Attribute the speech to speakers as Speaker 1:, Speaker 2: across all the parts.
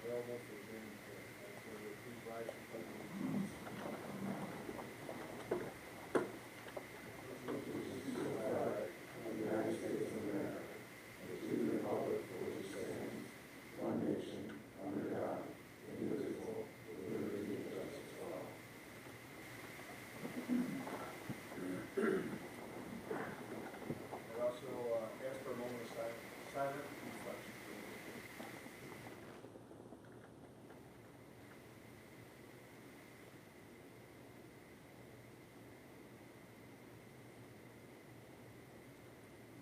Speaker 1: available for hearing today. So please rise for pledge of allegiance. I also ask for a moment of silent reflection.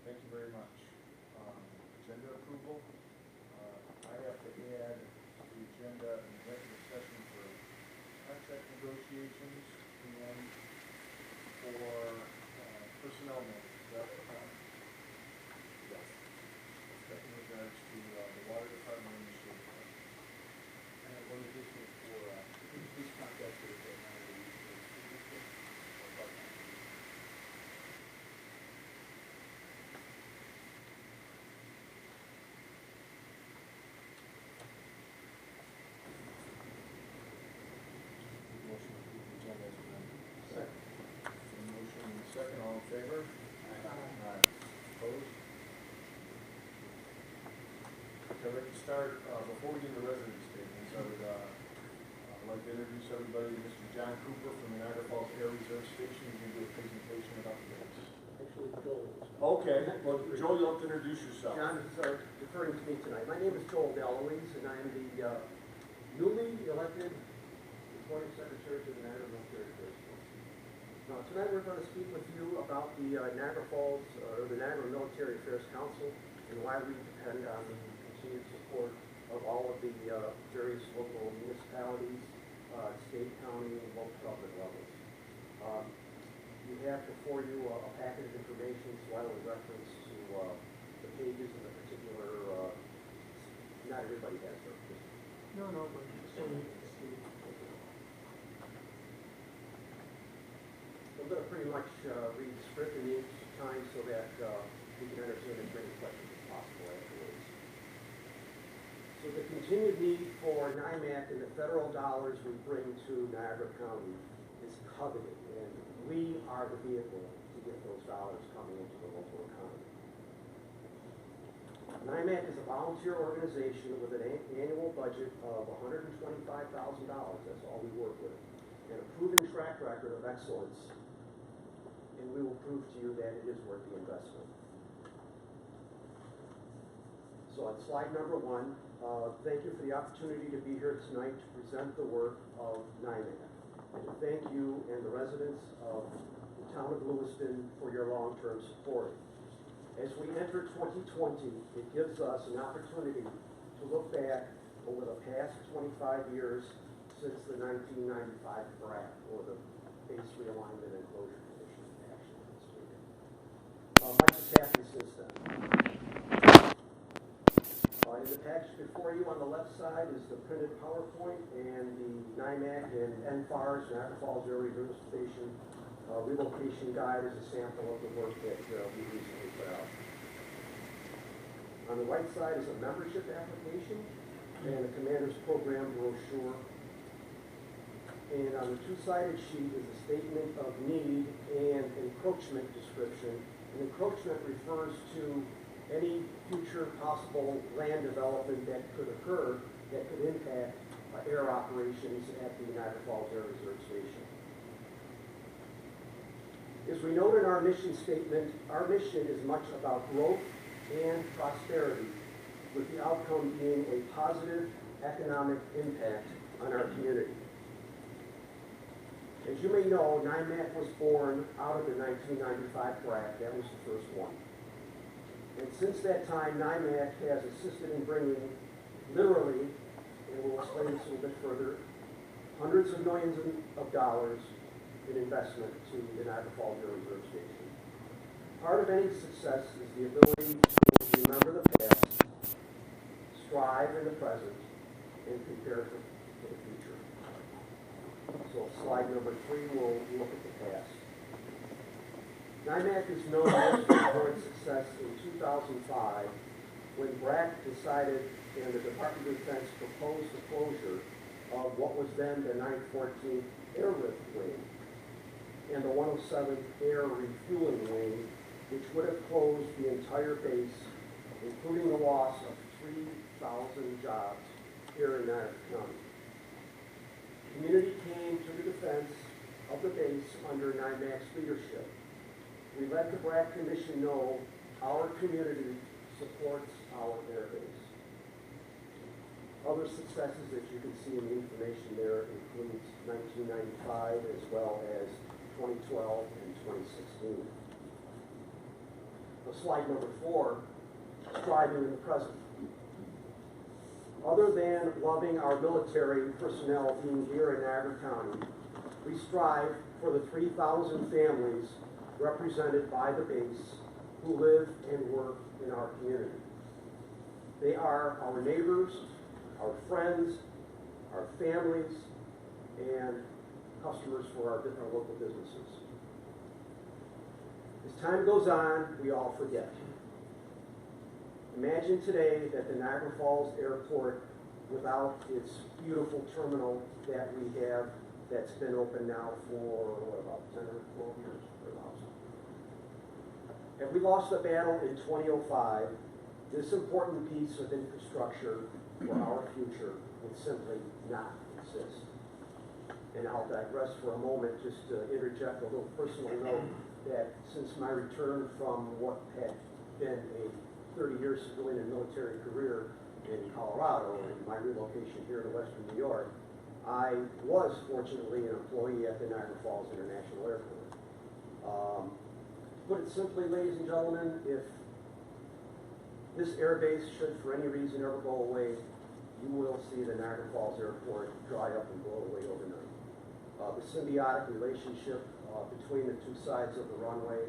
Speaker 1: Thank you very much. Agenda approval. I have to add to the agenda an executive session for contract negotiations and for personnel matters. Yes. In regards to the water department and the sewer department.
Speaker 2: I have one addition for police contractors that have a significant or part-time.
Speaker 1: Motion to approve the agenda as presented.
Speaker 2: Second.
Speaker 1: Motion and second, all in favor? Aye. Opposed? Okay, let's start, before we get into resident statements, I would like to introduce everybody to Mr. John Cooper from the Niagara Falls Air Reserve Station. He's going to do a presentation about the race.
Speaker 2: Actually, Joel.
Speaker 1: Okay, well, Joel, you'll have to introduce yourself.
Speaker 3: John is referring to me tonight. My name is Joel DeLuise, and I am the newly elected recording secretary to the Niagara Military Affairs Board. Now, tonight we're going to speak with you about the Niagara Falls, or the Niagara Military Affairs Council, and why we depend on the continued support of all of the various local municipalities, state, county, and local government levels. You have before you a packet of information, so I will reference to the pages of the particular, not everybody has them.
Speaker 2: No, but
Speaker 3: I'm going to pretty much read the script in the interest of time so that we can entertain as many questions as possible afterwards. So the continued need for NIMAC and the federal dollars we bring to Niagara County is coveted, and we are the vehicle to get those dollars coming into the local economy. NIMAC is a volunteer organization with an annual budget of $125,000, that's all we work with, and a proven track record of excellence, and we will prove to you that it is worth the investment. So on slide number 1, thank you for the opportunity to be here tonight to present the work of NIMAC, and to thank you and the residents of the town of Lewiston for your long-term support. As we enter 2020, it gives us an opportunity to look back over the past 25 years since the 1995 draft, or the base realignment and closure commission action. Much has happened since then. In the package before you on the left side is the printed PowerPoint and the NIMAC and NFARS, Niagara Falls Air Reserve Station relocation guide is a sample of the work that we recently put out. On the right side is a membership application and a commander's program brochure. And on the two-sided sheet is a statement of need and encroachment description. And encroachment refers to any future possible land development that could occur that could impact air operations at the Niagara Falls Air Reserve Station. As we note in our mission statement, our mission is much about growth and prosperity, with the outcome being a positive economic impact on our community. As you may know, NIMAC was born out of the 1995 draft. That was the first one. And since that time, NIMAC has assisted in bringing, literally, and we'll explain this a little bit further, hundreds of millions of dollars in investment to the Niagara Falls Air Reserve Station. Part of any success is the ability to remember the past, strive in the present, and prepare for the future. So slide number 3, we'll look at the past. NIMAC is known most for its success in 2005 when BRAC decided and the Department of Defense proposed the closure of what was then the 914th Airlift Wing and the 107th Air Refueling Wing, which would have closed the entire base, including the loss of 3,000 jobs here in Niagara County. The community came to the defense of the base under NIMAC's leadership. We let the BRAC Commission know our community supports our air base. Other successes that you can see in the information there includes 1995 as well as 2012 and 2016. Slide number 4, striving in the present. Other than loving our military personnel being here in Niagara County, we strive for the 3,000 families represented by the base who live and work in our community. They are our neighbors, our friends, our families, and customers for our local businesses. As time goes on, we all forget. Imagine today that the Niagara Falls Airport, without its beautiful terminal that we have, that's been open now for, about 10 or 12 years? Have we lost the battle in 2005, this important piece of infrastructure for our future would simply not exist. And I'll digress for a moment just to interject a little personal note that since my return from what had been a 30-year civilian and military career in Colorado and my relocation here to Western New York, I was fortunately an employee at the Niagara Falls International Airport. To put it simply, ladies and gentlemen, if this air base should for any reason ever go away, you will see the Niagara Falls Airport dry up and blow away overnight. The symbiotic relationship between the two sides of the runway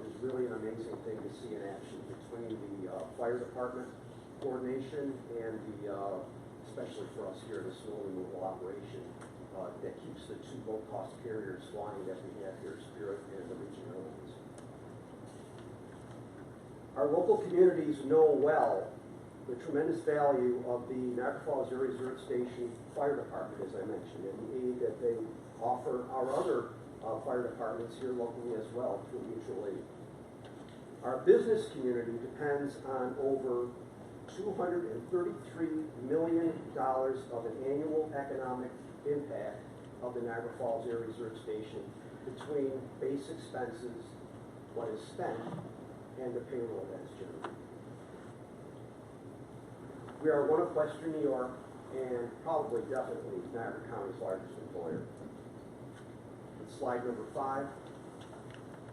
Speaker 3: is really an amazing thing to see in action between the fire department coordination and the, especially for us here, the snow removal operation that keeps the two low-cost carriers flying that we have here, Spirit and the Region Airlines. Our local communities know well the tremendous value of the Niagara Falls Air Reserve Station Fire Department, as I mentioned, and the aid that they offer our other fire departments here locally as well through mutual aid. Our business community depends on over $233 million of an annual economic impact of the Niagara Falls Air Reserve Station between base expenses, what is spent, and the payroll that's generated. We are one of Western New York and probably definitely Niagara County's largest employer. Slide number 5.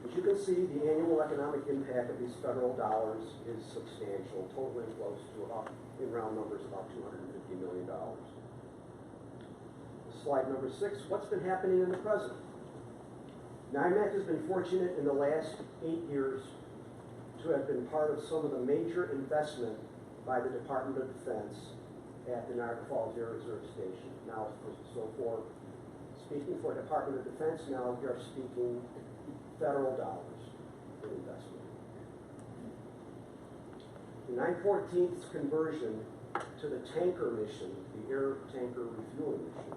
Speaker 3: As you can see, the annual economic impact of these federal dollars is substantial, totaling close to about, in round numbers, about $250 million. Slide number 6, what's been happening in the present? NIMAC has been fortunate in the last 8 years to have been part of some of the major investment by the Department of Defense at the Niagara Falls Air Reserve Station. Now, speaking for Department of Defense, now we are speaking federal dollars in investment. The 914th's conversion to the tanker mission, the air tanker refueling mission,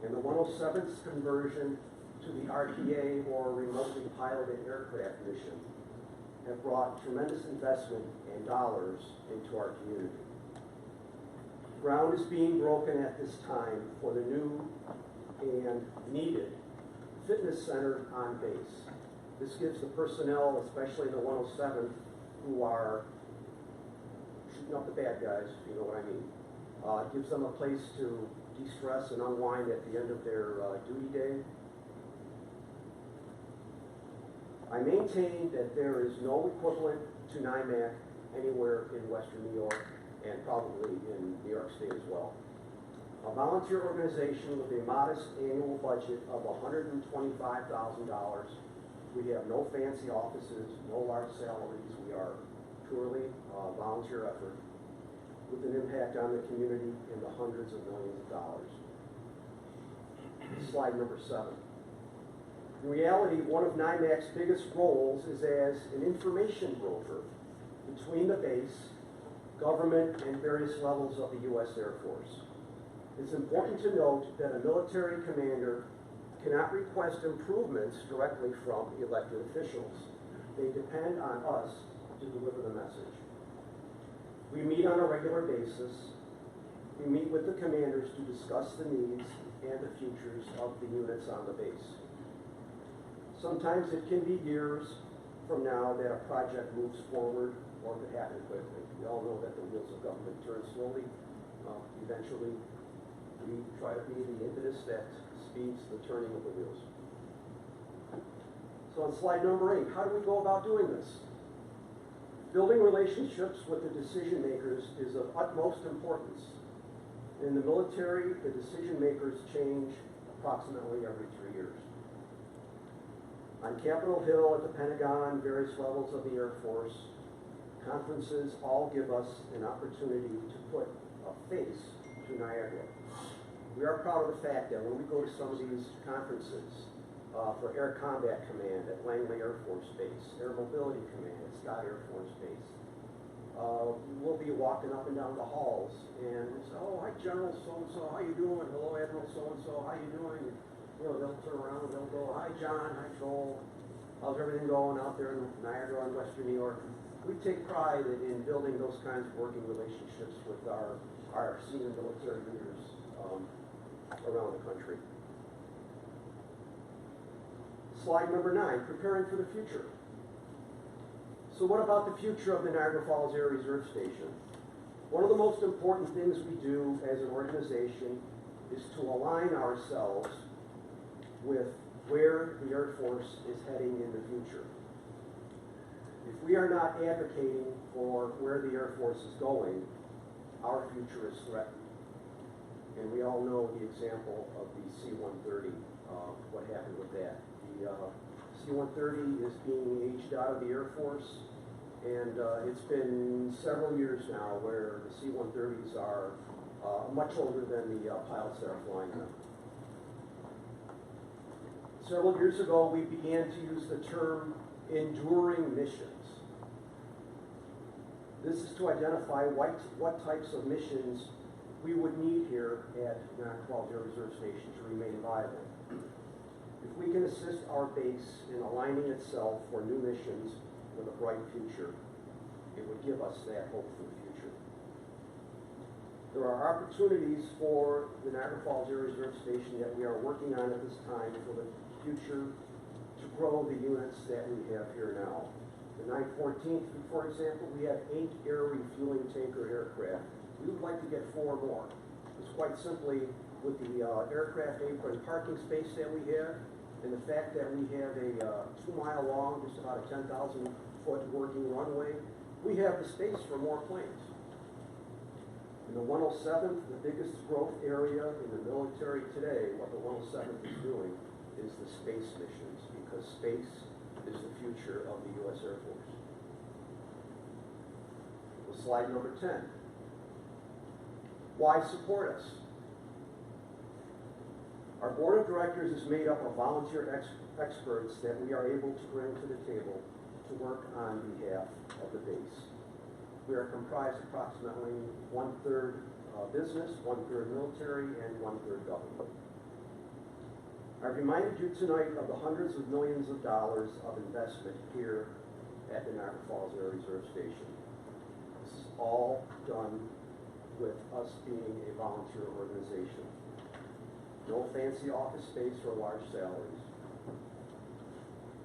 Speaker 3: and the 107th's conversion to the RPA, or remotely piloted aircraft mission, have brought tremendous investment and dollars into our community. Ground is being broken at this time for the new and needed fitness center on base. This gives the personnel, especially the 107th, who are shooting up the bad guys, if you know what I mean, gives them a place to de-stress and unwind at the end of their duty day. I maintain that there is no equivalent to NIMAC anywhere in Western New York and probably in New York State as well. A volunteer organization with a modest annual budget of $125,000. We have no fancy offices, no large salaries. We are purely a volunteer effort with an impact on the community in the hundreds of millions of dollars. Slide number 7. In reality, one of NIMAC's biggest roles is as an information broker between the base, government, and various levels of the U.S. Air Force. It's important to note that a military commander cannot request improvements directly from elected officials. They depend on us to deliver the message. We meet on a regular basis. We meet with the commanders to discuss the needs and the futures of the units on the base. Sometimes it can be years from now that a project moves forward or could happen quickly. We all know that the wheels of government turn slowly. Eventually, we try to be the impetus that speeds the turning of the wheels. So on slide number 8, how do we go about doing this? Building relationships with the decision makers is of utmost importance. In the military, the decision makers change approximately every 3 years. On Capitol Hill, at the Pentagon, various levels of the Air Force, conferences all give us an opportunity to put a face to Niagara. We are proud of the fact that when we go to some of these conferences, for Air Combat Command at Langley Air Force Base, Air Mobility Command at Scott Air Force Base, we'll be walking up and down the halls and we'll say, oh, hi General so-and-so, how you doing? Hello Admiral so-and-so, how you doing? And, you know, they'll turn around and they'll go, hi John, hi Joel, how's everything going out there in Niagara and Western New York? We take pride in building those kinds of working relationships with our senior military leaders around the country. Slide number 9, preparing for the future. So what about the future of the Niagara Falls Air Reserve Station? One of the most important things we do as an organization is to align ourselves with where the Air Force is heading in the future. If we are not advocating for where the Air Force is going, our future is threatened. And we all know the example of the C-130, what happened with that. The C-130 is being aged out of the Air Force, and it's been several years now where the C-130s are much older than the pilots that are flying them. Several years ago, we began to use the term enduring missions. This is to identify what types of missions we would need here at Niagara Falls Air Reserve Station to remain viable. If we can assist our base in aligning itself for new missions with a bright future, it would give us that hope for the future. There are opportunities for the Niagara Falls Air Reserve Station that we are working on at this time for the future to grow the units that we have here now. The 914th, for example, we have 8 air refueling tanker aircraft. We would like to get 4 more. It's quite simply with the aircraft apron parking space that we have, and the fact that we have a 2-mile long, just about a 10,000-foot working runway, we have the space for more planes. In the 107th, the biggest growth area in the military today, what the 107th is doing is the space missions, because space is the future of the U.S. Air Force. Well, slide number 10. Why support us? Our board of directors is made up of volunteer experts that we are able to bring to the table to work on behalf of the base. We are comprised approximately 1/3 business, 1/3 military, and 1/3 government. I've reminded you tonight of the hundreds of millions of dollars of investment here at the Niagara Falls Air Reserve Station. This is all done with us being a volunteer organization. No fancy office space or large salaries.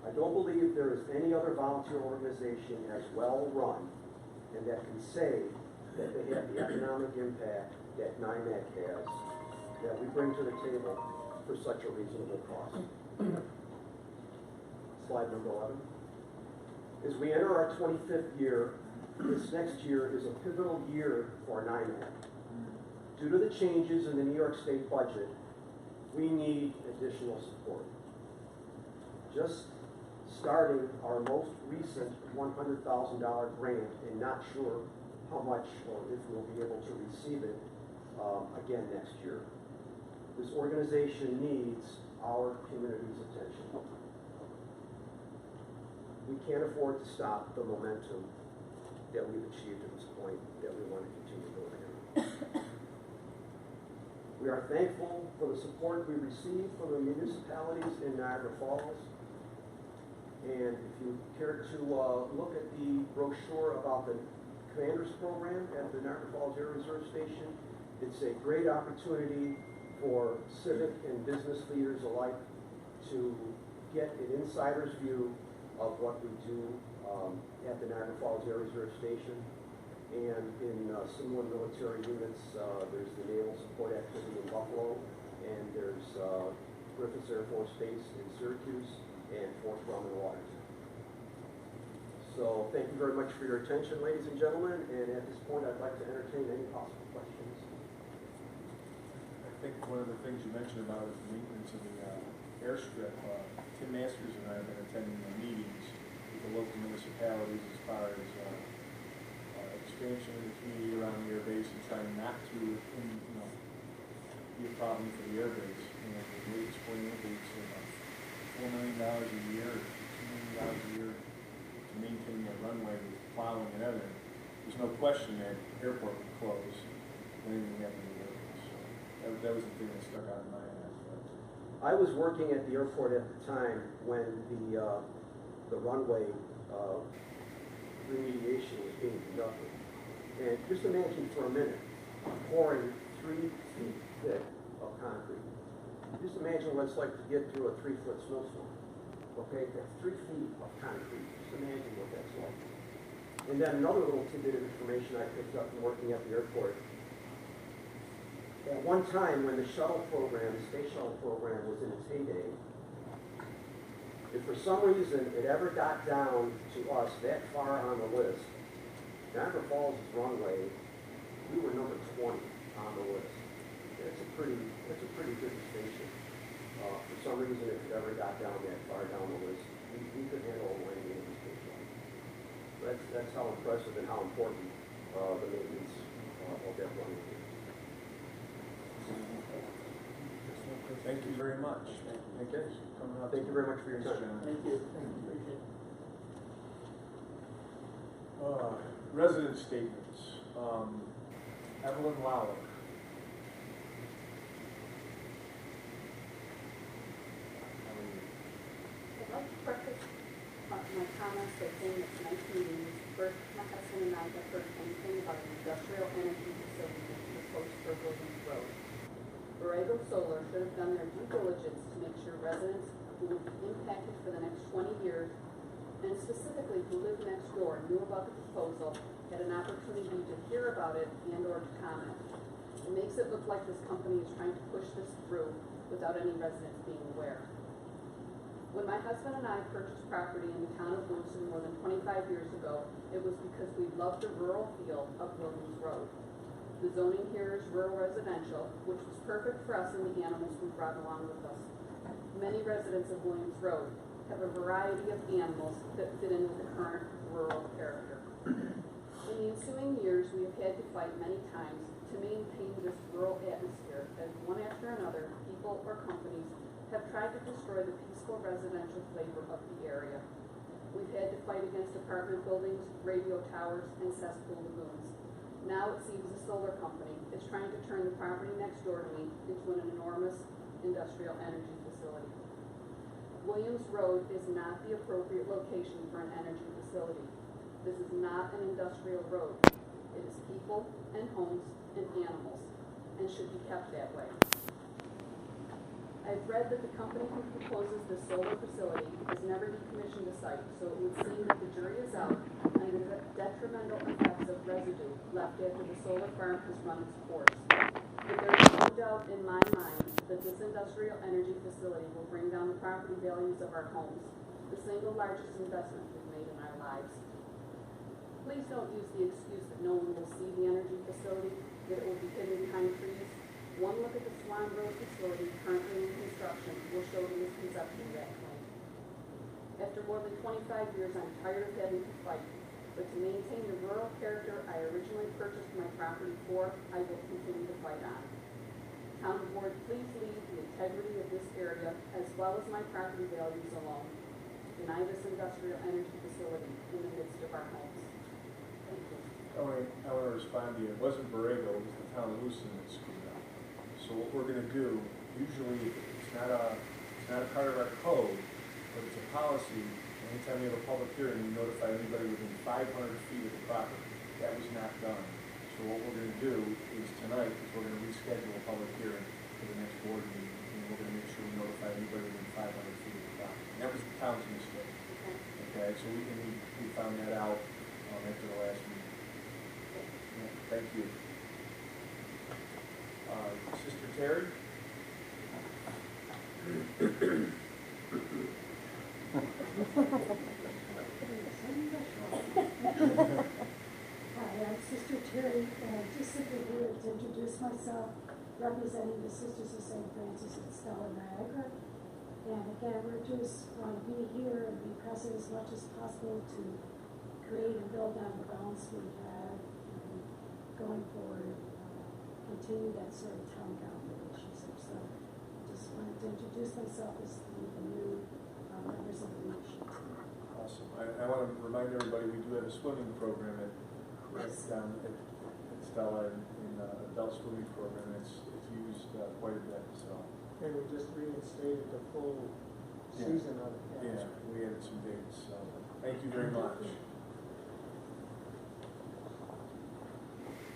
Speaker 3: I don't believe there is any other volunteer organization as well run and that can say that they have the economic impact that NIMAC has, that we bring to the table for such a reasonable cost. Slide number 11. As we enter our 25th year, this next year is a pivotal year for NIMAC. Due to the changes in the New York State budget, we need additional support. Just starting our most recent $100,000 grant and not sure how much or if we'll be able to receive it again next year. This organization needs our community's attention. We can't afford to stop the momentum that we've achieved at this point that we want to continue building on. We are thankful for the support we receive from the municipalities in Niagara Falls. And if you care to look at the brochure about the Commanders Program at the Niagara Falls Air Reserve Station, it's a great opportunity for civic and business leaders alike to get an insider's view of what we do at the Niagara Falls Air Reserve Station. And in similar military units, there's the Naval Support Activity in Buffalo, and there's Griffiths Air Force Base in Syracuse, and Fort Drum in Washington. So thank you very much for your attention, ladies and gentlemen, and at this point I'd like to entertain any possible questions.
Speaker 1: I think one of the things you mentioned about is the maintenance of the airstrip. Tim Masters and I have been attending the meetings with the local municipalities as far as expansion of the community around the air base and trying not to be a problem for the air base. You know, the latest point indicates $4 million a year, or $2 million a year to maintain the runway with plowing and everything. There's no question that airport would close when anything happened to the air base. So that was the thing that stuck out in my head.
Speaker 3: I was working at the airport at the time when the runway remediation was being conducted. And just imagine for a minute pouring 3 feet thick of concrete. Just imagine what it's like to get through a 3-foot snowstorm. Okay, that's 3 feet of concrete. Just imagine what that's like. And then another little tidbit of information I picked up from working at the airport. At one time when the shuttle program, the space shuttle program was in its heyday, if for some reason it ever got down to us that far on the list, Niagara Falls' runway, we were number 20 on the list. It's a pretty good distinction. For some reason, if it ever got down that far down the list, we could handle a landing in the space shuttle. That's how impressive and how important the maintenance of that runway is.
Speaker 1: Thank you very much. Thank you.
Speaker 3: Thank you very much for your time.
Speaker 2: Thank you. Appreciate it.
Speaker 1: Resident statements. Evelyn Lowell.
Speaker 4: I'd like to preface my comments by saying that tonight's meeting is the first my husband and I have heard anything about an industrial energy facility that is close to Williams Road. Borrego Solar should have done their due diligence to make sure residents who would be impacted for the next 20 years, and specifically who live next door, knew about the proposal, had an opportunity to hear about it and or to comment. It makes it look like this company is trying to push this through without any residents being aware. When my husband and I purchased property in the town of Lewiston more than 25 years ago, it was because we loved the rural feel of Williams Road. The zoning here is rural residential, which was perfect for us and the animals we brought along with us. Many residents of Williams Road have a variety of animals that fit in with the current rural character. In the ensuing years, we have had to fight many times to maintain this rural atmosphere as one after another, people or companies have tried to destroy the peaceful residential flavor of the area. We've had to fight against apartment buildings, radio towers, and cesspool lagoons. Now it seems the solar company is trying to turn the property next door to me into an enormous industrial energy facility. Williams Road is not the appropriate location for an energy facility. This is not an industrial road. It is people and homes and animals, and should be kept that way. I've read that the company who proposes this solar facility has never decommissioned the site, so it would seem that the jury is out on the detrimental effects of residue left after the solar farm has run its course. But there is no doubt in my mind that this industrial energy facility will bring down the property values of our homes, the single largest investment we've made in our lives. Please don't use the excuse that no one will see the energy facility, that it will be hidden behind trees. One look at the Swan Road facility currently in construction will show the misconception of that claim. After more than 25 years, I'm tired of having to fight, but to maintain the rural character I originally purchased my property for, I will continue to fight on. Town Board, please leave the integrity of this area as well as my property values alone. Deny this industrial energy facility in the midst of our homes. Thank you.
Speaker 1: I want to respond to you. It wasn't Borrego, it was the town of Lewiston that screwed up. So what we're going to do, usually it's not a part of our code, but it's a policy. Anytime we have a public hearing, we notify anybody within 500 feet of the property. That was not done. So what we're going to do is tonight, is we're going to reschedule a public hearing for the next board meeting, and we're going to make sure we notify anybody within 500 feet of the property. And that was the town's mistake.
Speaker 4: Okay.
Speaker 1: Okay, so we found that out after the last meeting. Yeah, thank you. Sister Terry?
Speaker 5: Hi, I'm Sister Terry, and just simply here to introduce myself, representing the Sisters of St. Francis at Stella Niagara. And again, we're just want to be here and be present as much as possible to create and build on the balance we have and going forward, continue that sort of town government relationship. So I just wanted to introduce myself as the new members of the leadership team.
Speaker 1: Awesome. I want to remind everybody, we do have a swimming program at Stella in adult swimming program. It's used quite a bit, so.
Speaker 6: And we just reinstated the full season of it.
Speaker 1: Yeah, we added some dates, so thank you very much.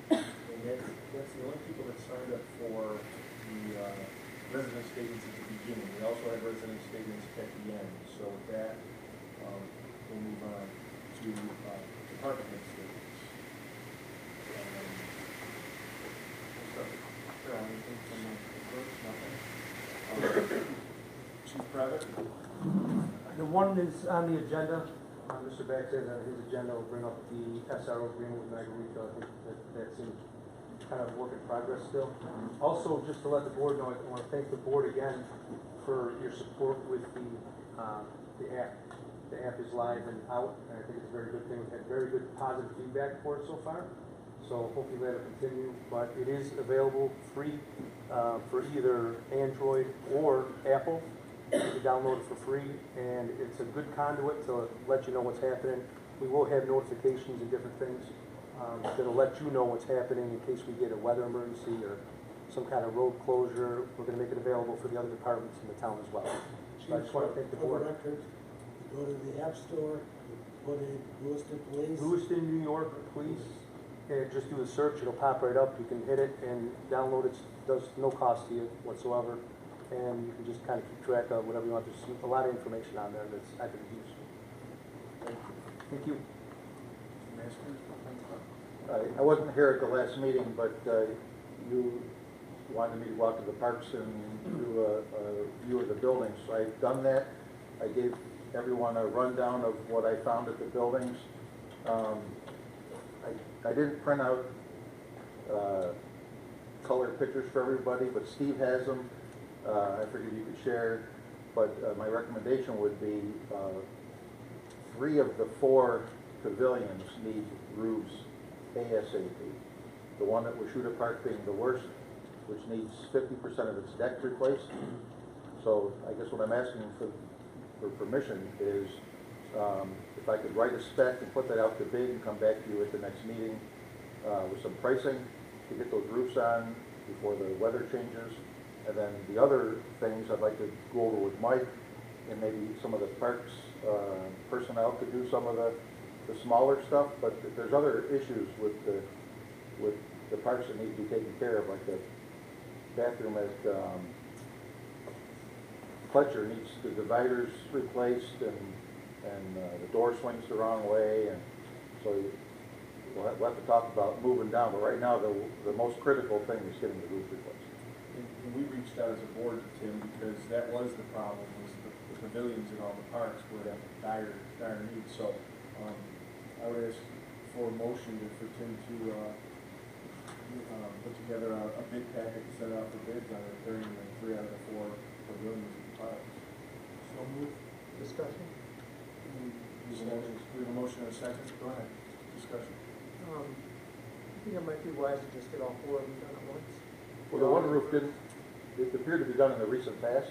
Speaker 1: And that's the only people that signed up for the resident statements at the beginning. We also have resident statements at the end. So with that, we'll move on to department head statements. Anything from the clerk? Nothing. Chief Private?
Speaker 3: The one is on the agenda. Mr. Bax says on his agenda will bring up the SRO agreement with Margarita. I think that's in kind of work in progress still. Also, just to let the board know, I want to thank the board again for your support with the app. The app is live and out, and I think it's a very good thing. We've had very good positive feedback for it so far. So hopefully that'll continue, but it is available free for either Android or Apple. You can download it for free, and it's a good conduit to let you know what's happening. We will have notifications and different things that'll let you know what's happening in case we get a weather emergency or some kind of road closure. We're going to make it available for the other departments in the town as well. So I just want to thank the board.
Speaker 6: For the record, you go to the App Store, you put in Lewiston Police.
Speaker 3: Lewiston, New York, please. And just do a search, it'll pop right up. You can hit it and download it. It does no cost to you whatsoever. And you can just kind of keep track of whatever you want. There's a lot of information on there that's I think useful. Thank you.
Speaker 7: I wasn't here at the last meeting, but you wanted me to go out to the parks and do a view of the buildings. So I've done that. I gave everyone a rundown of what I found at the buildings. I didn't print out colored pictures for everybody, but Steve has them. I figured you could share, but my recommendation would be 3 of the 4 pavilions need roofs ASAP. The one at Washuta Park being the worst, which needs 50% of its deck replaced. So I guess what I'm asking for permission is if I could write a spec and put that out to bid and come back to you at the next meeting with some pricing to get those roofs on before the weather changes. And then the other things I'd like to go over with Mike, and maybe some of the parks personnel could do some of the smaller stuff, but there's other issues with the parks that need to be taken care of, like the bathroom at Fletcher needs the dividers replaced, and the door swings the wrong way, and so we'll have to talk about moving down, but right now the most critical thing is getting the roof replaced.
Speaker 1: And we reached out as a board to Tim because that was the problem, was the pavilions in all the parks were that dire need. So I would ask for a motion for Tim to put together a bid packet to set out for bids on it during the 3 out of the 4 pavilions in the parks.
Speaker 6: So move. Discussion?
Speaker 1: We have a motion and a second. Go ahead. Discussion.
Speaker 6: I think it might be wise to just get all 4 of them done at once.
Speaker 7: Well, the one roof it appeared to be done in the recent past.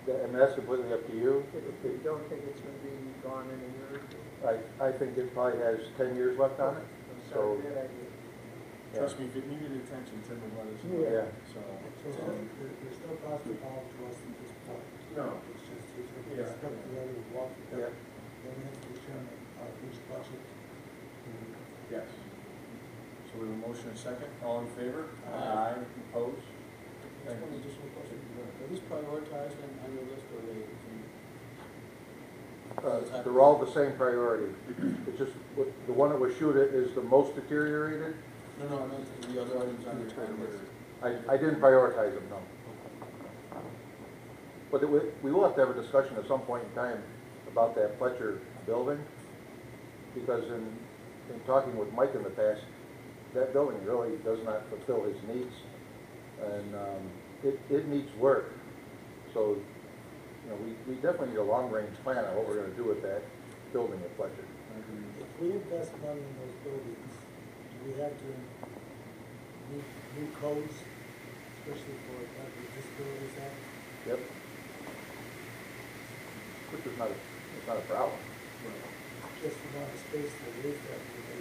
Speaker 7: And that's completely up to you.
Speaker 2: You don't think it's gonna be gone in a year or two?
Speaker 7: I think it probably has 10 years left on it.
Speaker 2: That's
Speaker 7: So,
Speaker 2: not a bad idea.
Speaker 1: Trust me, if it needed attention, Tim would let us know.
Speaker 7: Yeah.
Speaker 1: So,
Speaker 6: So there's no cost involved to us at this point.
Speaker 1: No.
Speaker 6: It's just, he's gonna
Speaker 1: Yeah.
Speaker 6: come together and walk it
Speaker 7: Yeah.
Speaker 6: down. Then we have to determine which budget.
Speaker 1: yes. So we have a motion and a second. All in favor?
Speaker 2: Aye.
Speaker 1: Opposed?
Speaker 2: Just one additional question. Are these prioritized on your list or are they?
Speaker 7: They're all the same priority. It's just, the one that was shoot it is the most deteriorated.
Speaker 2: No, I meant the other items on your list.
Speaker 7: I didn't prioritize them, no. But we will have to have a discussion at some point in time about that Fletcher building, because in talking with Mike in the past, that building really does not fulfill his needs, and it needs work. So, you know, we definitely need a long-range plan on what we're gonna do with that building at Fletcher.
Speaker 6: If we invest money in those buildings, do we have to meet new codes, especially for the Disabilities Act?
Speaker 7: Yep. Which is it's not a problem.
Speaker 6: Just the amount of space that is there, when they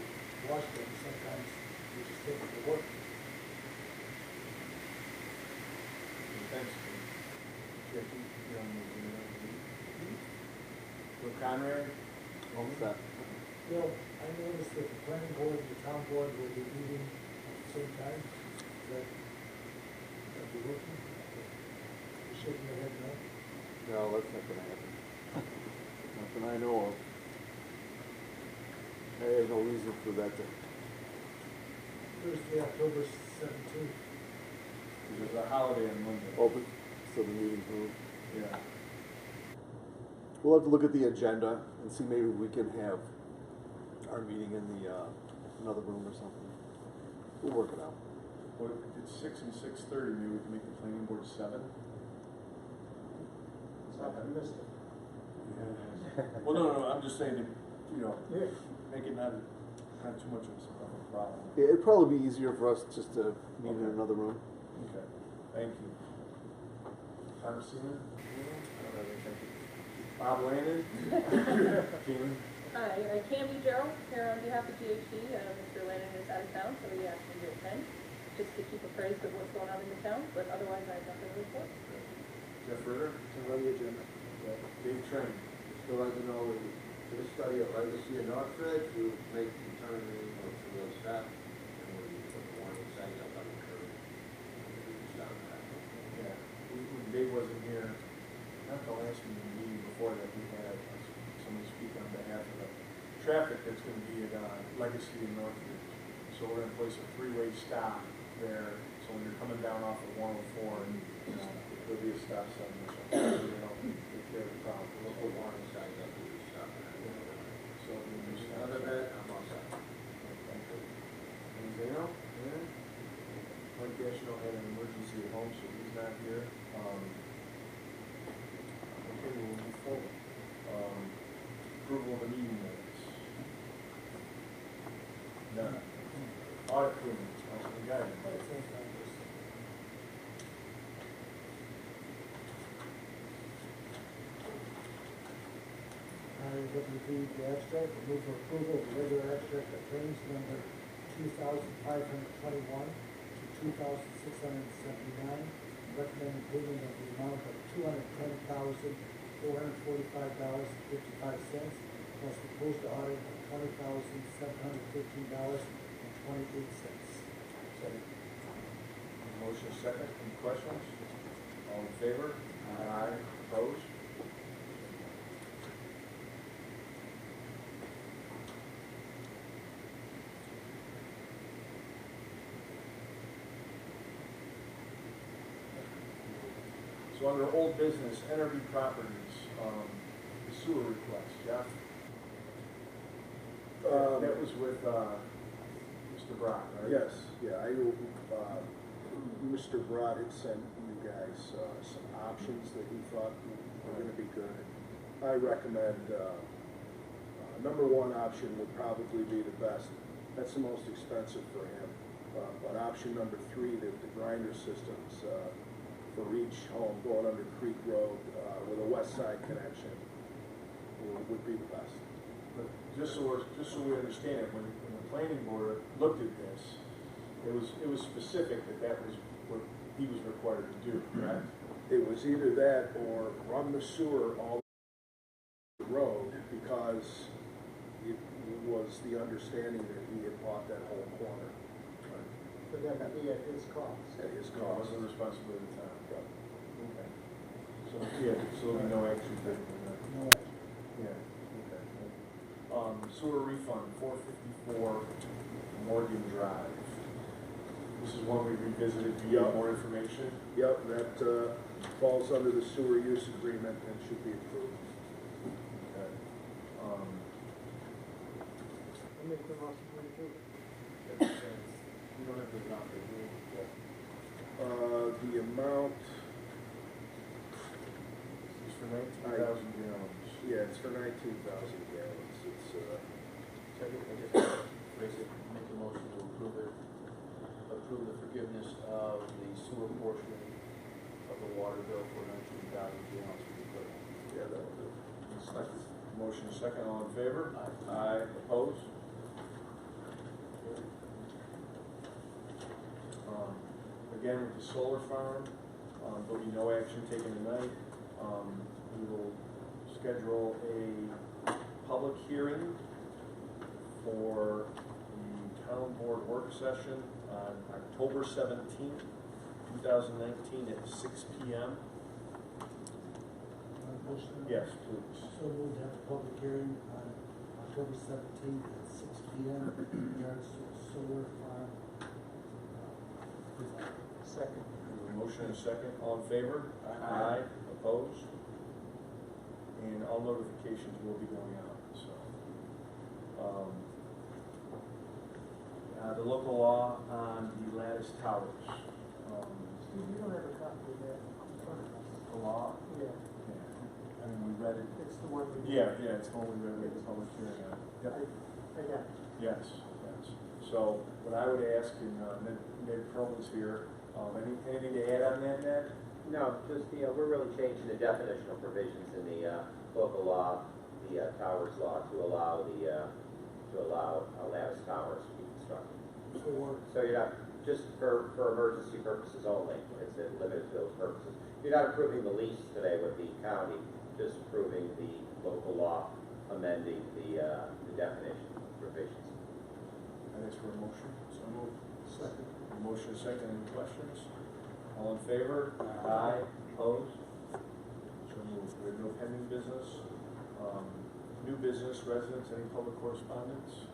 Speaker 6: wash them, sometimes we just take it to work.
Speaker 1: Thanks. Jackie, you're on the Bill Conrad?
Speaker 8: All set.
Speaker 6: You know, I noticed that the planning board and the town board will be meeting at the same time. That be working? You're shaking your head no?
Speaker 8: No, that's not gonna happen. Nothing I know of. I have no reason for that to.
Speaker 6: Thursday, October 17th.
Speaker 1: There's a holiday on Monday.
Speaker 8: Open, so the meeting's moved.
Speaker 1: Yeah.
Speaker 8: We'll have to look at the agenda and see, maybe we can have our meeting in the, another room or something. We'll work it out.
Speaker 1: Well, it's 6 and 6:30, maybe we can make the planning board 7?
Speaker 6: It's optimistic.
Speaker 1: Well, no, I'm just saying that, you know, make it not too much of a problem.
Speaker 8: Yeah, it'd probably be easier for us just to meet in another room.
Speaker 1: Okay, thank you. Thomasina? Bob Landon? Keenan?
Speaker 9: Hi, Cammy Gerald, here on behalf of GHD. Mr. Lennon is out of town, so he asked me to attend, just to keep appraised of what's going on in the town, but otherwise I have nothing to report.
Speaker 1: Jeff Ritter?
Speaker 2: It's on the agenda.
Speaker 1: Dave Train?
Speaker 10: Still like to know, for the study of legacy in Northridge, you make the turn of the stop, and when you put the warning sign up on the curb, you stop that.
Speaker 1: Yeah, when Dave wasn't here, not the last meeting before that, we had somebody speak on behalf of the traffic that's gonna be at Legacy in Northridge. So we're gonna place a three-way stop there, so when you're coming down off of 104, and, you know, there'll be a stop sign or something, so, you know, take care of the problem.
Speaker 10: We'll put warning signs up, and you stop that.
Speaker 1: So,
Speaker 10: Other than that, I'm all set.
Speaker 1: Anything else? Yeah. Mike Deschanel had an emergency at home, so he's not here. Okay, we'll move forward. Approval of the meeting minutes. None. Audit committee, Councilman Guy.
Speaker 6: I would read the abstract, move for approval of the regular abstract of claims number 2,521 to 2,679. Recommended payment of the amount of $210,445.55, plus the post audit of $20,715.28.
Speaker 1: Motion second, any questions? All in favor? Aye. Opposed? So under old business, NRV Properties, the sewer request, Jeff? That was with, Mr. Brock, right?
Speaker 11: Yes, yeah, Mr. Broad had sent you guys some options that he thought were gonna be good. I recommend, number one option would probably be the best. That's the most expensive for him. But option number three, the grinder systems, for each home going under Creek Road, with a west side connection would be the best.
Speaker 1: But just so we understand it, when the planning board looked at this, it was specific that was what he was required to do, correct?
Speaker 11: It was either that or run the sewer all the road, because it was the understanding that he had bought that whole corner
Speaker 6: But that would be at his cost.
Speaker 11: at his
Speaker 1: It
Speaker 11: cost.
Speaker 1: was the responsibility of the town. Okay. So, yeah, so there'll be no action taken on that.
Speaker 6: No,
Speaker 1: Yeah, okay. Sewer refund, 454 Morgan Drive. This is one we revisited, do you have more information?
Speaker 11: Yep, that falls under the sewer use agreement and should be approved.
Speaker 1: Okay.
Speaker 6: I make the motion to approve.
Speaker 2: You don't have to not do it.
Speaker 11: The amount,
Speaker 1: It's for 19,000 gallons.
Speaker 11: yeah, it's for 19,000 gallons. It's,
Speaker 2: Second, I just raise it, make a motion to approve it, approve the forgiveness of the sewer portion of the water bill for 19,000 gallons for the equipment.
Speaker 11: yeah, that'll do.
Speaker 1: Second. Motion is second, all in favor?
Speaker 2: Aye.
Speaker 1: Aye, opposed? Again, with the solar farm, there'll be no action taken tonight. We will schedule a public hearing for the town board work session on October 17th, 2019 at 6 p.m.
Speaker 6: Motion.
Speaker 1: Yes, please.
Speaker 6: So we'll have a public hearing on October 17th at 6 p.m. in regards to the solar farm. Second.
Speaker 1: A motion and a second. All in favor? Aye. Opposed? And all notifications will be going out, so. The local law on the lattice towers.
Speaker 6: Steve, you don't have a copy of that in front of us.
Speaker 1: The law?
Speaker 6: Yeah,
Speaker 1: Yeah. I mean, we read it.
Speaker 6: it's the one we.
Speaker 1: Yeah, it's the one we read at the public hearing on. Yep.
Speaker 6: I got it.
Speaker 1: Yes. So what I would ask, and Ned Perlman's here, anything to add on that, Ned?
Speaker 12: No, just, we're really changing the definitional provisions in the local law, the towers law, to allow lattice towers to be constructed. So you're not, just for emergency purposes only, it's limited to those purposes. You're not approving the lease today with the county, just approving the local law, amending the definition provisions.
Speaker 1: And that's for a motion, so moved.
Speaker 6: Second.
Speaker 1: A motion is second, any questions? All in favor? Aye. Opposed? So moved. We have no pending business. New business, residents, any public correspondence?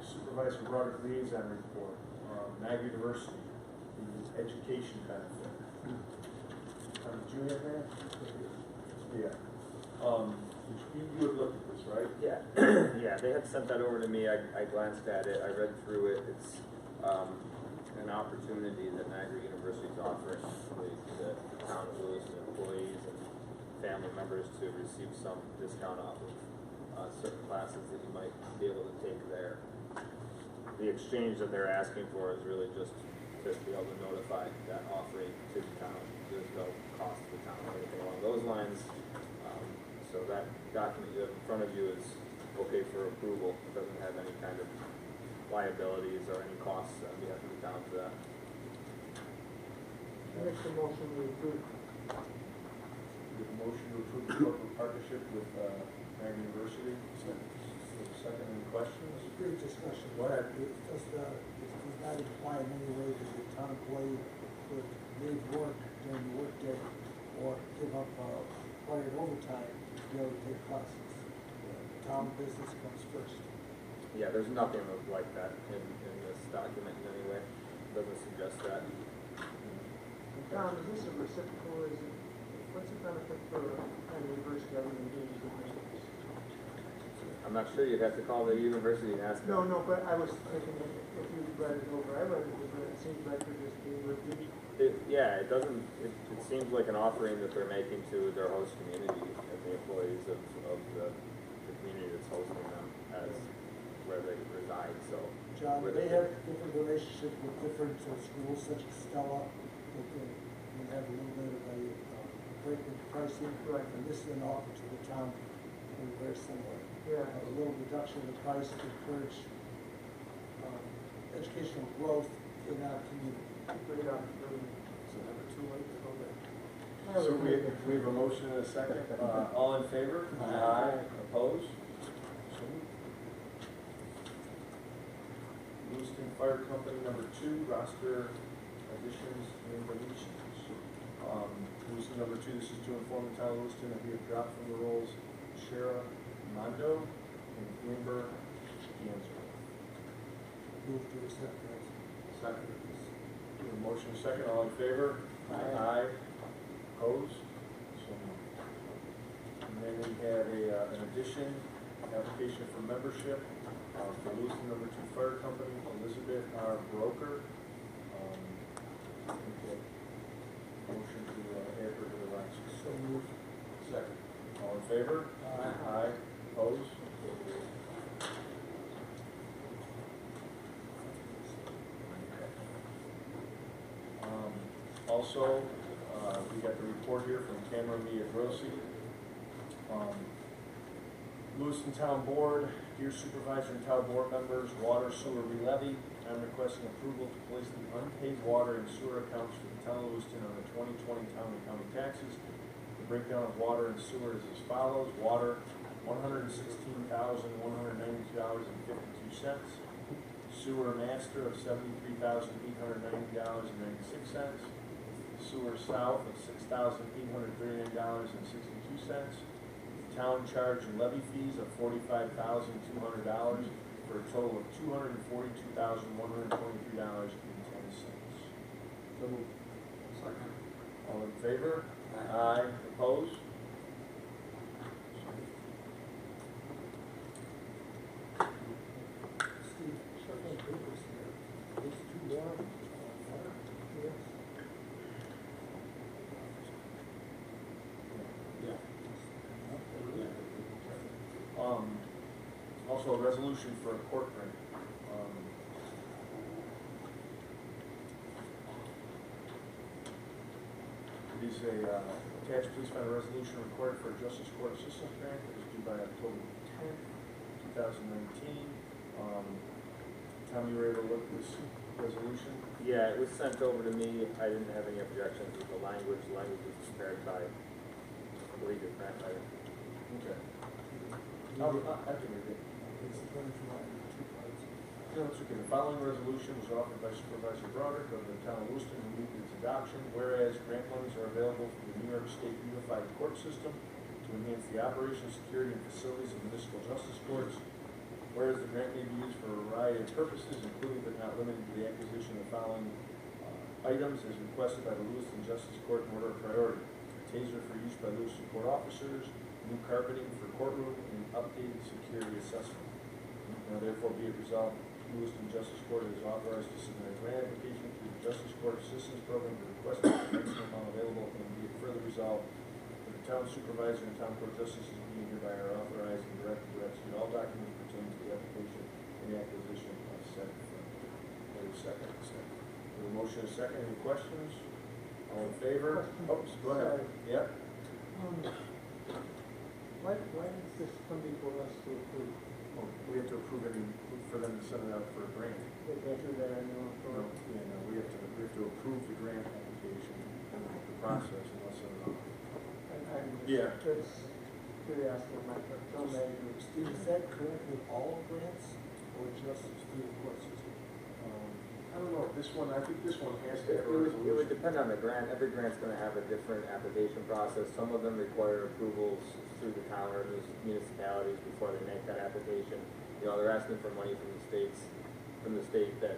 Speaker 1: Supervisor Broderick liaison report, Mag University, the education benefit. Did you have that? Yeah. You had looked at this, right?
Speaker 13: Yeah, yeah, they had sent that over to me, I glanced at it, I read through it, it's, an opportunity that Niagara University is offering to the town of Lewiston employees and family members to receive some discount off of, certain classes that you might be able to take there. The exchange that they're asking for is really just to be able to notify that offering to the town, there's no cost to the town or anything along those lines. So that document you have in front of you is okay for approval. It doesn't have any kind of liabilities or any costs on behalf of the town for that.
Speaker 6: Make the motion to approve.
Speaker 1: We have a motion to approve the corporate partnership with Mag University. Second, any questions?
Speaker 6: Brief discussion.
Speaker 1: Go ahead.
Speaker 6: It does not imply in any way that the town employee could leave work during the workday or give up required overtime to be able to take classes. Town business comes first.
Speaker 13: Yeah, there's nothing like that in this document in any way. It doesn't suggest that.
Speaker 6: Tom, is this a reciprocal, or is it, what's the benefit for a university having engaged in business?
Speaker 13: I'm not sure, you'd have to call the university and ask them.
Speaker 6: No, but I was thinking if you read it over, I read it over, it seems like they're just being reviewed.
Speaker 13: It doesn't, it seems like an offering that they're making to their host community and the employees of the community that's hosting them as where they reside, so.
Speaker 6: John,
Speaker 13: where
Speaker 6: they
Speaker 13: the-
Speaker 6: have different relationships with different schools such as Stella, that they have a little bit of a break with pricing.
Speaker 3: Right.
Speaker 6: And this is an offer to the town, very similar.
Speaker 3: Yeah.
Speaker 6: A little reduction in the price to encourage educational growth in our community.
Speaker 3: Good opportunity.
Speaker 6: So never too late to go there.
Speaker 11: So we have a motion and a second. All in favor? Aye. Opposed? So moved. Lewiston Fire Company number 2, roster additions and deletions. Lewiston number 2, this is to inform the town of Lewiston that we have dropped from the rolls Shara Mondo and Amber Ganser.
Speaker 6: Move to accept that.
Speaker 11: Second. We have a motion and a second. All in favor? Aye. Opposed? So moved. And then we have an addition, application for membership for Lewiston number 2 Fire Company, Elizabeth R. Broker. Motion to add her to the ranks.
Speaker 6: So moved.
Speaker 11: Second. All in favor?
Speaker 6: Aye.
Speaker 11: Opposed? Also, we got the report here from Tamara Mia Grossi. Lewiston Town Board, dear Supervisor and Town Board members, water sewer re-levy. I'm requesting approval to place the unpaid water and sewer accounts for the town of Lewiston on the 2020 town and county taxes. The breakdown of water and sewer is as follows. Water, $116,192.52. Sewer master of $73,890.96. Sewer south of $6,839.62. Town charge and levy fees of $45,200 for a total of $242,123.10.
Speaker 6: So moved. Second.
Speaker 11: All in favor? Aye. Opposed?
Speaker 6: Steve, shuffling papers here. These two warrants. Yes.
Speaker 11: Also a resolution for a court grant. It is a attached please find a resolution required for a justice court assistance grant that is due by October 10th, 2019. Tom, you were able to look at this resolution?
Speaker 13: Yeah, it was sent over to me. I didn't have any objections with the language. The language was prepared by, I believe, your grant writer.
Speaker 11: Okay. I can read it.
Speaker 6: It's the 22 parts.
Speaker 11: No, it's okay. The following resolution was offered by Supervisor Broderick of the town of Lewiston who moved its adoption. Whereas grant monies are available from the New York State Unified Court System to enhance the operation, security, and facilities of municipal justice courts. Whereas the grant may be used for a variety of purposes, including but not limited to the acquisition of the following items as requested by the Lewiston Justice Court in order of priority. A taser for use by Lewiston court officers, new carpeting for courtroom, and updated security assessment. Now therefore be it resolved, Lewiston Justice Court is authorized to submit a grant application to the Justice Court Assistance Program to request the maximum amount available, and be it further resolved that the town supervisor and town court justices being hereby are authorized and directed to execute all documents pertaining to the application and acquisition of said fund. Wait a second. We have a motion and a second. Any questions? All in favor? Oops, go ahead. Yep.
Speaker 6: Why is this coming for us to approve?
Speaker 11: Oh, we have to approve it for them to send it out for a grant.
Speaker 6: They can't do that anymore.
Speaker 11: No, yeah, no, we have to approve the grant application, the process, and let's send it out.
Speaker 6: I'm
Speaker 11: Yeah.
Speaker 6: just curiosity, my don't matter. Steve, is that correct with all grants or just through the court system?
Speaker 11: I don't know, this one, I think this one has to
Speaker 13: It
Speaker 11: have a
Speaker 13: would
Speaker 11: resolution.
Speaker 13: depend on the grant. Every grant's gonna have a different application process. Some of them require approvals through the town or municipalities before they make that application. You know, they're asking for money from the state that,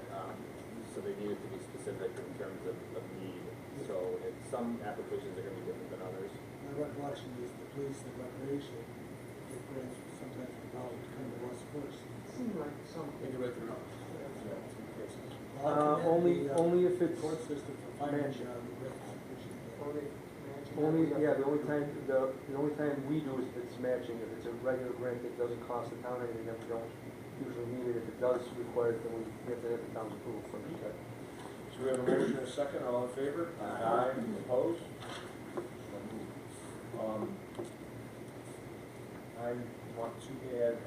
Speaker 13: so they need it to be specific in terms of need. So some applications are gonna be different than others.
Speaker 6: My recollection is the police and recreation, the grants sometimes involved come to us first.
Speaker 3: Seemed like some.
Speaker 11: Take it right through. Yeah, two cases.
Speaker 14: Only if it's
Speaker 6: Court system for finance,
Speaker 14: matching.
Speaker 6: the grant application.
Speaker 14: the only time we do is if it's matching. If it's a regular grant that doesn't cost the town anything, then we don't usually needed. If it does require it, then we have to have the town's approval for it.
Speaker 11: Okay. So we have a motion and a second, all in favor? Aye. Opposed? I want to add,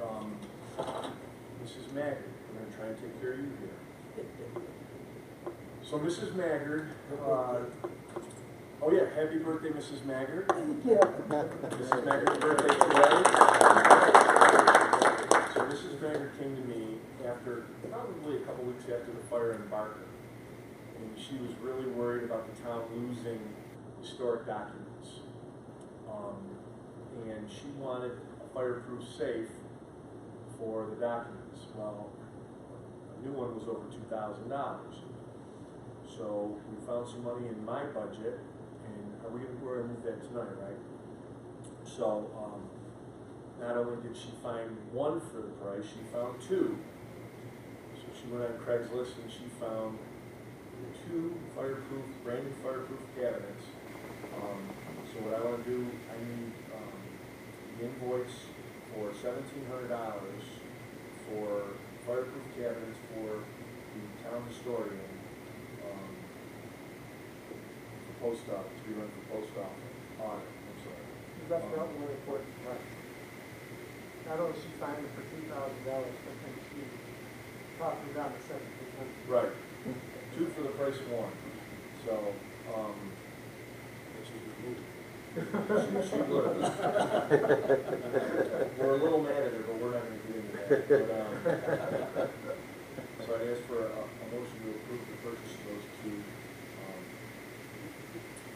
Speaker 11: Mrs. Maggard, we're gonna try and take care of you here. So Mrs. Maggard, oh yeah, happy birthday, Mrs. Maggard. Mrs. Maggard's birthday today. So Mrs. Maggard came to me after, probably a couple weeks after the fire in Barker. And she was really worried about the town losing historic documents. And she wanted a fireproof safe for the documents. Well, a new one was over $2,000. So we found some money in my budget, and we're gonna move that tonight, right? So, not only did she find one for the price, she found two. So she went on Craigslist and she found two fireproof, brand new fireproof cabinets. So what I wanna do, I need, the invoice for $1,700 for fireproof cabinets for the town historian, for post office, to be run for post office, audit, I'm sorry.
Speaker 6: That's not really important, right? Not only she signed it for $2,000, but then she talked me down to $1,700.
Speaker 11: Right, two for the price of one, so, she would. We're a little mad at her, but we're not gonna get into that. But, so I asked for a motion to approve the purchase of those two,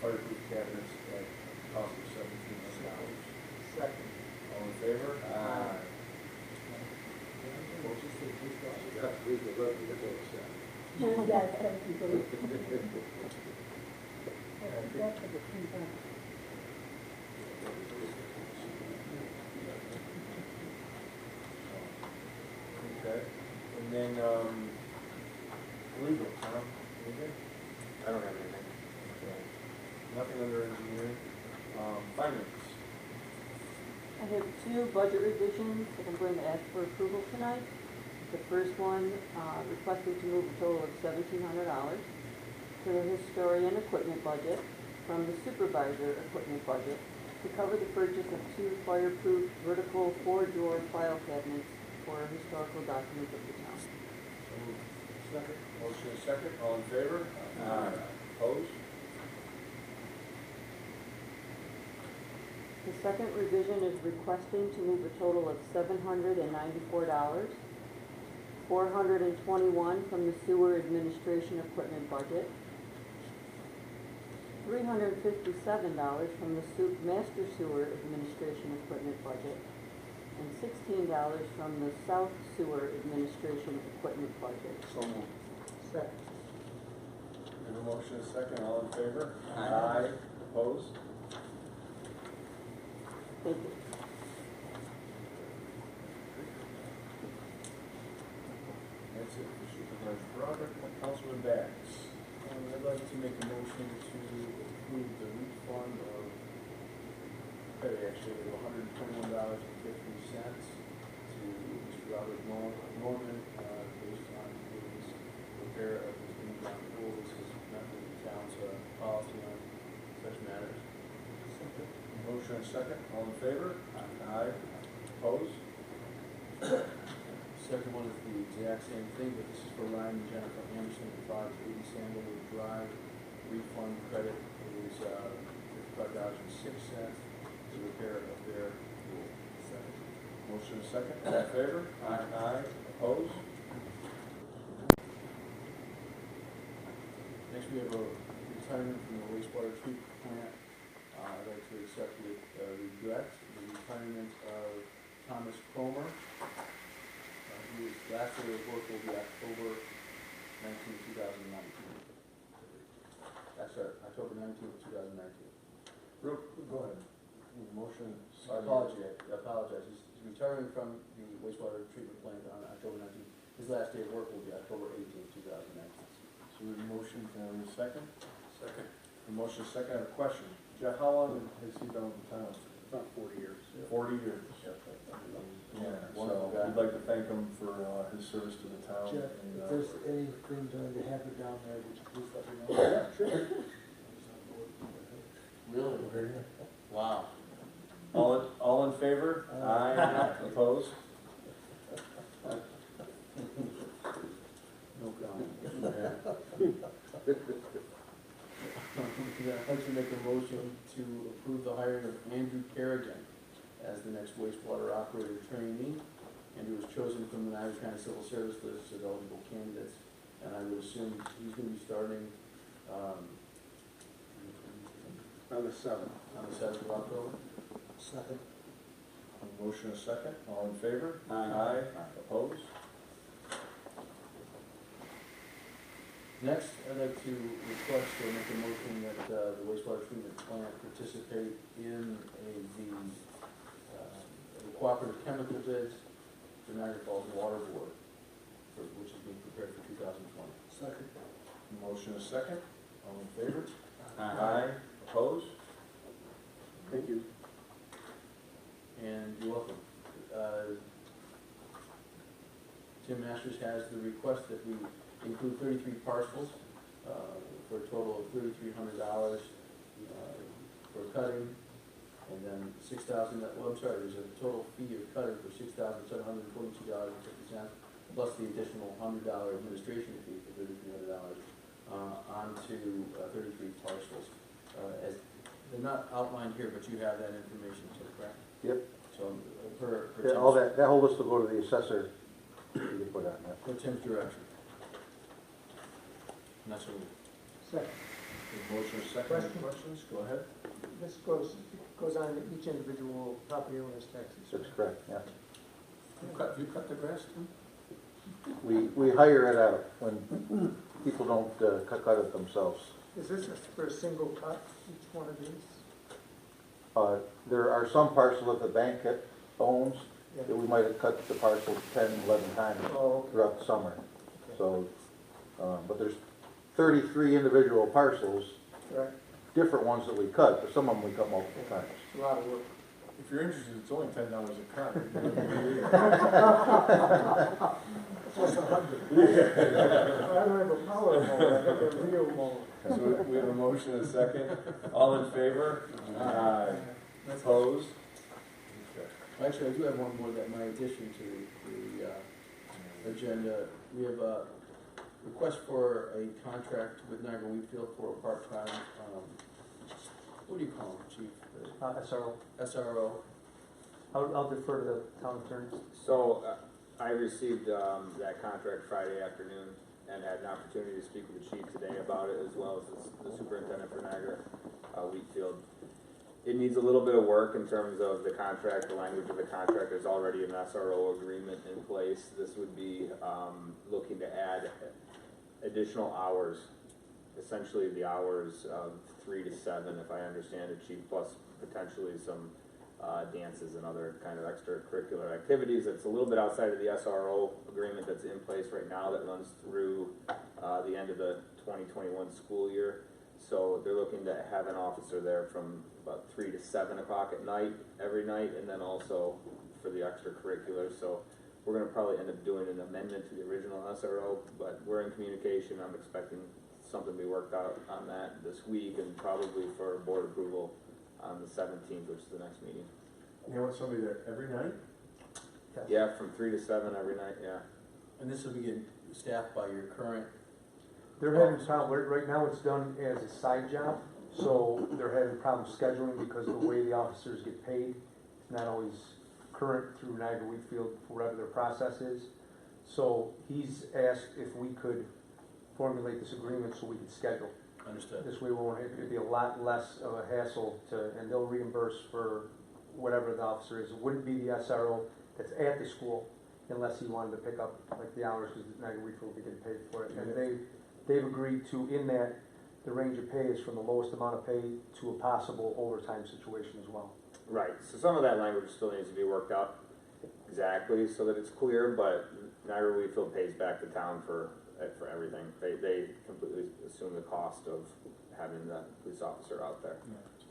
Speaker 11: fireproof cabinets at a cost of $1,700.
Speaker 6: Second.
Speaker 11: All in favor?
Speaker 10: Aye. Just read the vote, you get those,
Speaker 5: Yes, thank you. That's for the
Speaker 11: Okay, and then, legal, Tom, anything?
Speaker 13: I don't have anything.
Speaker 11: Okay. Nothing under engineering. Finance.
Speaker 15: I have two budget revisions that I'm going to ask for approval tonight. The first one, requesting to move a total of $1,700 to the historian equipment budget from the supervisor equipment budget to cover the purchase of two fireproof vertical 4-drawer file cabinets for historical documents of the town.
Speaker 11: Second. Motion is second, all in favor? Aye. Opposed?
Speaker 15: The second revision is requesting to move a total of $794, $421 from the sewer administration equipment budget, $357 from the master sewer administration equipment budget, and $16 from the south sewer administration equipment budget.
Speaker 11: So moved.
Speaker 6: Second.
Speaker 11: We have a motion is second, all in favor? Aye. Opposed?
Speaker 15: Thank you.
Speaker 11: That's it for Supervisor Broderick. Councilman Bax.
Speaker 2: I'd like to make a motion to approve the refund of, actually, of $121.50 to Mr. Robert Norman, based on his repair of his in-ground pool. This is not the town's policy on such matters.
Speaker 11: Motion is second, all in favor? Aye. Opposed?
Speaker 2: Second one is the exact same thing, but this is for Ryan and Jennifer Anderson at 580 Sandalwood Drive. Refund credit is $55.06 to repair of their pool. Second.
Speaker 11: Motion is second, all in favor? Aye. Opposed?
Speaker 2: Next, we have a retirement from the wastewater treatment plant. I'd like to accept with regret the retirement of Thomas Cromer, whose last day of work will be October 19, 2019. October 19, 2019.
Speaker 11: Go ahead.
Speaker 2: Motion, I apologize. He's retiring from the wastewater treatment plant on October 19. His last day of work will be October 18, 2019.
Speaker 11: So we have a motion, can I have a second? Second. A motion is second, I have a question. Jeff, how long has he been with the town? About 40 years.
Speaker 2: 40 years.
Speaker 11: Yeah,
Speaker 2: Wonderful
Speaker 11: so
Speaker 2: guy.
Speaker 11: we'd like to thank him for his service to the town.
Speaker 6: Jeff,
Speaker 11: and,
Speaker 6: if there's anything going to happen down there, would you please let me know?
Speaker 11: Yeah, sure.
Speaker 2: Really? Wow.
Speaker 13: All in favor? Aye. Opposed?
Speaker 2: No comment. I'd like to make a motion to approve the hiring of Andrew Kerrigan as the next wastewater operator trainee. Andrew was chosen from the Niagara County Civil Service list of eligible candidates, and I would assume he's gonna be starting,
Speaker 11: On the 7th.
Speaker 2: on the 7th of October.
Speaker 6: Second.
Speaker 11: Motion a second, all in favor?
Speaker 13: Aye. Opposed?
Speaker 2: Next, I'd like to request or make a motion that the wastewater treatment plant participate in a cooperative chemical bids for Niagara Falls Water Board, which is being prepared for 2020.
Speaker 6: Second.
Speaker 11: Motion a second, all in favor?
Speaker 13: Aye. Opposed?
Speaker 11: Thank you.
Speaker 2: And you're welcome. Tim Masters has the request that we include 33 parcels for a total of $3,300 for cutting, and then there's a total fee of cutting for $6,742.50, plus the additional $100 administration fee for $3,300 onto 33 parcels. As they're not outlined here, but you have that information, so correct?
Speaker 7: Yep.
Speaker 2: So per
Speaker 7: Yeah, all that whole list will go to the assessor. You can put on that.
Speaker 2: per Tim's direction. And that's what we.
Speaker 6: Second.
Speaker 11: Motion a second, any questions? Go ahead.
Speaker 6: This goes on each individual property owner's taxes.
Speaker 7: That's correct, yeah.
Speaker 2: You cut the grass, Tim?
Speaker 7: We hire it out when people don't cut it themselves.
Speaker 6: Is this for a single cut, each one of these?
Speaker 7: There are some parcels that the bank owns that we might have cut the parcel 10, 11 times throughout the summer. So, but there's 33 individual parcels,
Speaker 6: Right,
Speaker 7: different ones that we cut, but some of them we cut multiple times.
Speaker 6: it's a lot of work.
Speaker 11: If you're interested, it's only $10 a cut.
Speaker 6: Plus 100. I don't have a power mower, I have a real mower.
Speaker 13: So we have a motion and a second. All in favor? Aye. Opposed?
Speaker 2: Actually, I do have one more that my addition to the agenda. We have a request for a contract with Niagara Wheatfield for a part-time, what do you call them, chief?
Speaker 3: SRO.
Speaker 2: SRO.
Speaker 3: I'll defer to the town attorney.
Speaker 13: So I received that contract Friday afternoon and had an opportunity to speak with the chief today about it, as well as the superintendent for Niagara Wheatfield. It needs a little bit of work in terms of the contract, the language of the contract. There's already an SRO agreement in place. This would be looking to add additional hours, essentially the hours of 3 to 7, if I understand it, chief, plus potentially some dances and other kind of extracurricular activities. It's a little bit outside of the SRO agreement that's in place right now that runs through the end of the 2021 school year. So they're looking to have an officer there from about 3 to 7 o'clock at night, every night, and then also for the extracurriculars. So we're going to probably end up doing an amendment to the original SRO, but we're in communication. I'm expecting something to be worked out on that this week, and probably for board approval on the 17th, which is the next meeting.
Speaker 11: You want somebody there every night?
Speaker 3: Yes.
Speaker 13: Yeah, from 3 to 7 every night, yeah.
Speaker 2: And this will be staffed by your current.
Speaker 3: They're having problems, right now it's done as a side job, so they're having problems scheduling because of the way the officers get paid. It's not always current through Niagara Wheatfield, whatever their process is. So he's asked if we could formulate this agreement so we could schedule.
Speaker 2: Understood.
Speaker 3: This way it'd be a lot less of a hassle and they'll reimburse for whatever the officer is. It wouldn't be the SRO that's at the school unless he wanted to pick up like the hours, because Niagara Wheatfield will be getting paid for it. And they've agreed to, in that, the range of pay is from the lowest amount of pay to a possible overtime situation as well.
Speaker 13: Right, so some of that language still needs to be worked out exactly so that it's clear, but Niagara Wheatfield pays back the town for everything. They completely assume the cost of having the police officer out there.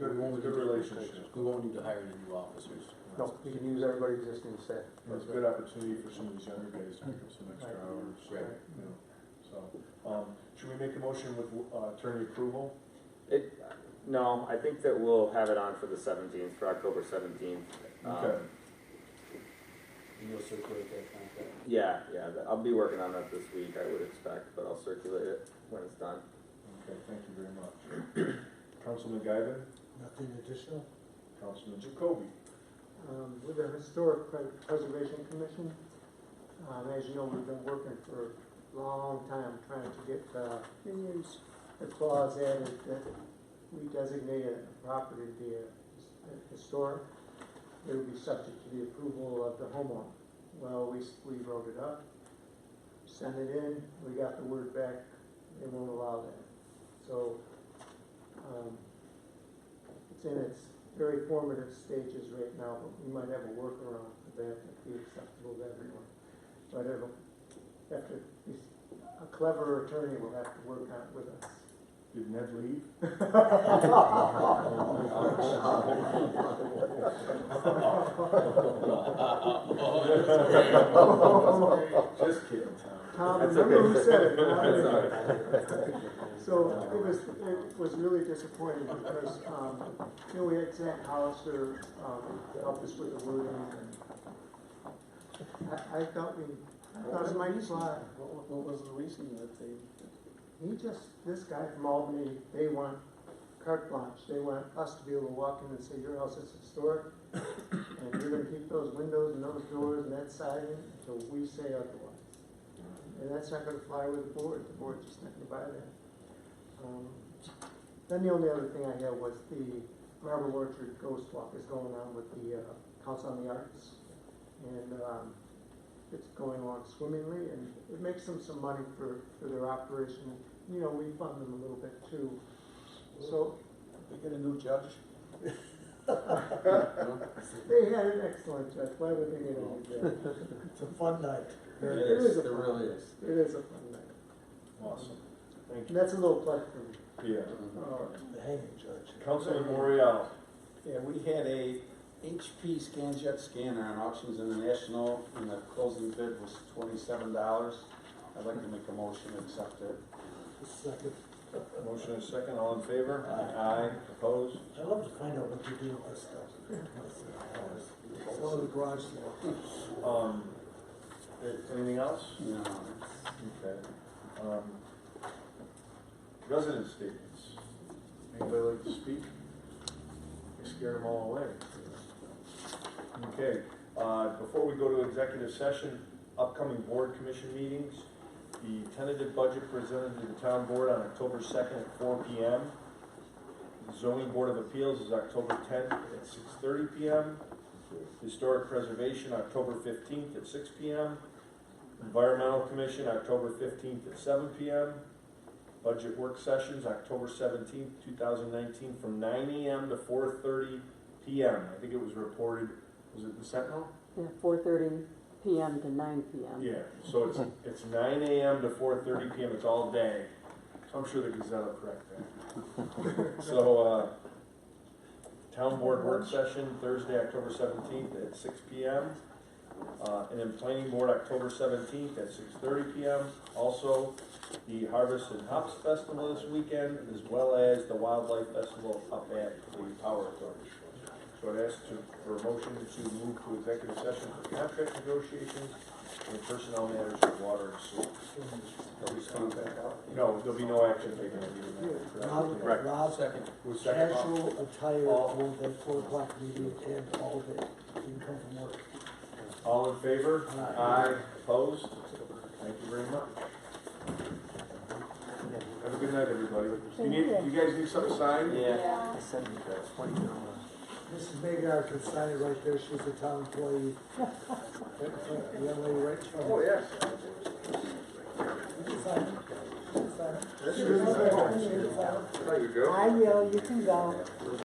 Speaker 11: Good, good relationship.
Speaker 2: We won't need to hire any new officers.
Speaker 3: No, you can use everybody's existing staff.
Speaker 11: And it's a good opportunity for some of these younger guys to pick up some extra hours.
Speaker 2: Right.
Speaker 11: You know, so, should we make a motion with attorney approval?
Speaker 13: No, I think that we'll have it on for the 17th, for October 17th.
Speaker 11: Okay.
Speaker 2: And you'll circulate that contract.
Speaker 13: Yeah, I'll be working on that this week, I would expect, but I'll circulate it when it's done.
Speaker 11: Okay, thank you very much. Councilman Guyton,
Speaker 6: Nothing additional?
Speaker 11: Councilman Jacoby.
Speaker 16: With the Historic Preservation Commission, as you know, we've been working for a long time trying to get the clause added that we designate a property to be a historic. It will be subject to the approval of the homeowner. Well, we wrote it up, sent it in, we got the word back, they won't allow that. So it's in its very formative stages right now, but we might have a workaround for that to be acceptable to everyone. But it'll have to be, a clever attorney will have to work on it with us.
Speaker 11: Did Ned leave? Just kidding, Tom.
Speaker 16: Tom, remember who said it? So it was really disappointing because, we had Zach Hollister, help us with the wording. And I thought it might fly.
Speaker 2: What was the reason that they?
Speaker 16: This guy from Albany, they want carte blanche. They want us to be able to walk in and say, your house is historic, and you're gonna keep those windows and those doors and that siding until we say otherwise. And that's not gonna fly with the board. The board's just not gonna buy that. Then the only other thing I had was the Marble Orchard Ghost Walk is going on with the Council on the Arts. And it's going along swimmingly, and it makes them some money for their operation. We fund them a little bit too. So
Speaker 2: They get a new judge?
Speaker 16: they had an excellent judge. Why would they get a new judge?
Speaker 6: It's a fun night.
Speaker 16: It is a
Speaker 2: It
Speaker 16: fun
Speaker 2: really
Speaker 16: night.
Speaker 2: is.
Speaker 16: It is a fun night.
Speaker 11: Awesome. Thank
Speaker 16: And
Speaker 11: you.
Speaker 16: that's a little plug for me.
Speaker 11: Yeah.
Speaker 6: The hanging judge.
Speaker 11: Councilman Morial.
Speaker 17: Yeah, we had a HP ScanJet scanner on Auctions International, and the closing bid was $27. I'd like to make a motion to accept it.
Speaker 6: Second.
Speaker 11: Motion and second, all in favor? Aye. Opposed?
Speaker 6: I'd love to find out what you do with this stuff. Sell the garage sale.
Speaker 11: Anything else?
Speaker 17: No.
Speaker 11: Okay. Resident statements. Anybody like to speak? I scared them all away. Okay, before we go to executive session, upcoming board commission meetings. The tentative budget presented to the town board on October 2nd at 4 p.m. The zoning board of appeals is October 10th at 6:30 p.m. Historic preservation, October 15th at 6 p.m. Environmental commission, October 15th at 7 p.m. Budget work sessions, October 17th, 2019, from 9 a.m. to 4:30 p.m. I think it was reported, was it the Sentinel?
Speaker 15: Yeah, 4:30 p.m. to 9 p.m.
Speaker 11: Yeah, so it's 9 a.m. to 4:30 p.m. It's all day. So I'm sure the Gazette will correct that. So, town board work session, Thursday, October 17th at 6 p.m. And then planning board, October 17th at 6:30 p.m. Also, the Harvest and Hops Festival this weekend, as well as the Wildlife Festival up at the Power Authority. So I'd ask for a motion to move to executive session for contract negotiations and personnel matters of water and sewer. Are we still back out? No, there'll be no action taken.
Speaker 6: Rob,
Speaker 11: Second. Who's second?
Speaker 6: casual attire for the 4 o'clock meeting and all day. You can come from work.
Speaker 11: All in favor? Aye. Opposed? Thank you very much. Have a good night, everybody. You guys need something signed?
Speaker 15: Yeah.
Speaker 6: Mrs. Magar can sign it right there. She's a town employee. The young lady right in front.
Speaker 11: Oh, yes.
Speaker 6: You can sign it. You can sign it.
Speaker 11: There you go.
Speaker 5: I will, you can go.